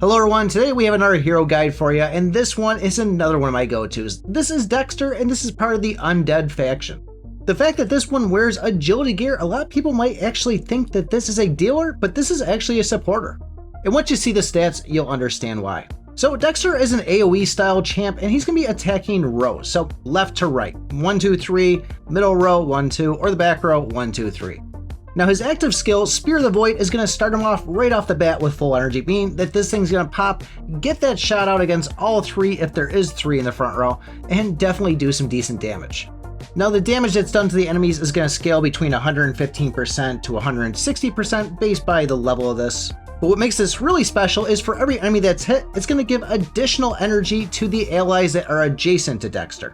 Hello everyone, today we have another hero guide for you, and this one is another one of my go-tos. This is DEXTOR, and this is part of the Undead faction. The fact that this one wears agility gear, a lot of people might actually think that this is a dealer, but this is actually a supporter. And once you see the stats, you'll understand why. So DEXTOR is an AoE style champ, and he's going to be attacking rows, so left to right, 1, 2, 3, middle row, 1, 2, or the back row, 1, 2, 3. Now his active skill, Spear of the Void, is going to start him off right off the bat with full energy, meaning that this thing's going to pop, get that shot out against all three if there is 3 in the front row, and definitely do some decent damage. Now the damage that's done to the enemies is going to scale between 115% to 160% based by the level of this. But what makes this really special is for every enemy that's hit, it's going to give additional energy to the allies that are adjacent to DEXTOR.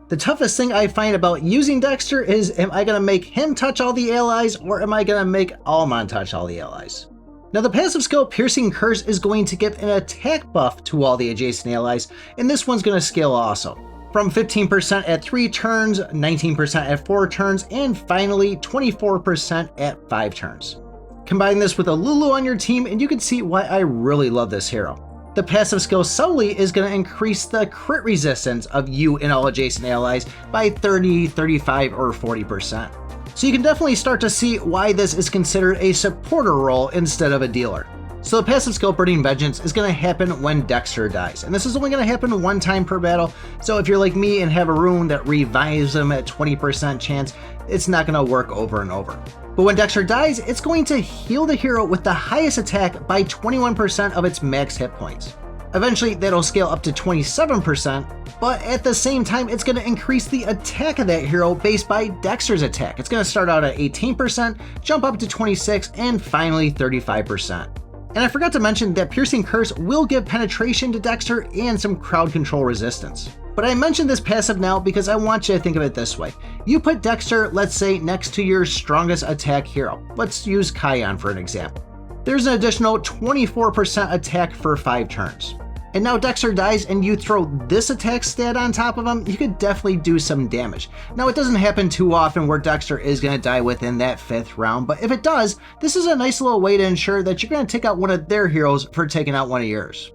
The toughest thing I find about using DEXTOR is, am I going to make him touch all the allies, or am I going to make Almon touch all the allies? Now the passive skill Piercing Curse is going to give an attack buff to all the adjacent allies, and this one's going to scale also. From 15% at 3 turns, 19% at 4 turns, and finally 24% at 5 turns. Combine this with a Lulu on your team and you can see why I really love this hero. The passive skill solely is going to increase the crit resistance of you and all adjacent allies by 30, 35, or 40%. So you can definitely start to see why this is considered a supporter role instead of a dealer. So the passive skill Burning Vengeance is going to happen when DEXTOR dies, and this is only going to happen one time per battle, so if you're like me and have a rune that revives them at 20% chance, it's not going to work over and over. But when DEXTOR dies, it's going to heal the hero with the highest attack by 21% of its max hit points. Eventually that'll scale up to 27%, but at the same time it's going to increase the attack of that hero based by DEXTOR's attack. It's going to start out at 18%, jump up to 26%, and finally 35%. And I forgot to mention that Piercing Curse will give penetration to DEXTOR and some crowd control resistance. But I mentioned this passive now because I want you to think of it this way. You put DEXTOR, let's say, next to your strongest attack hero. Let's use Kion for an example. There's an additional 24% attack for 5 turns. And now DEXTOR dies and you throw this attack stat on top of him, you could definitely do some damage. Now it doesn't happen too often where DEXTOR is going to die within that 5th round, but if it does, this is a nice little way to ensure that you're going to take out one of their heroes for taking out one of yours.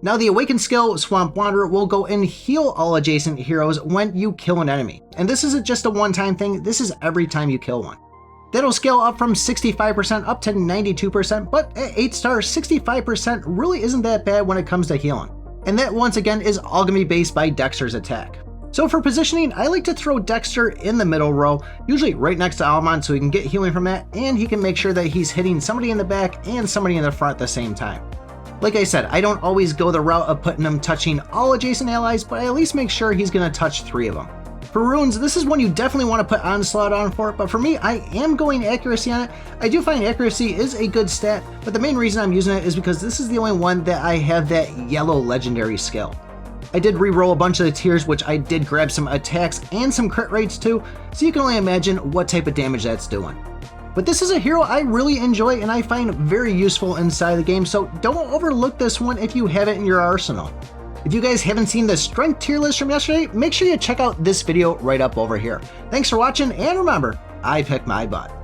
Now the Awakened skill, Swamp Wanderer, will go and heal all adjacent heroes when you kill an enemy. And this isn't just a one-time thing, this is every time you kill one. That'll scale up from 65% up to 92%, but at 8 stars, 65% really isn't that bad when it comes to healing. And that once again is all going to be based by DEXTOR's attack. So for positioning, I like to throw DEXTOR in the middle row, usually right next to Almon so he can get healing from that, and he can make sure that he's hitting somebody in the back and somebody in the front at the same time. Like I said, I don't always go the route of putting him touching all adjacent allies, but I at least make sure he's going to touch 3 of them. For runes, this is one you definitely want to put Onslaught on for, but for me, I am going accuracy on it. I do find accuracy is a good stat, but the main reason I'm using it is because this is the only one that I have that yellow legendary skill. I did re-roll a bunch of the tiers, which I did grab some attacks and some crit rates too, so you can only imagine what type of damage that's doing. But this is a hero I really enjoy and I find very useful inside the game, so don't overlook this one if you have it in your arsenal. If you guys haven't seen the strength tier list from yesterday, make sure you check out this video right up over here. Thanks for watching, and remember, I pick my butt.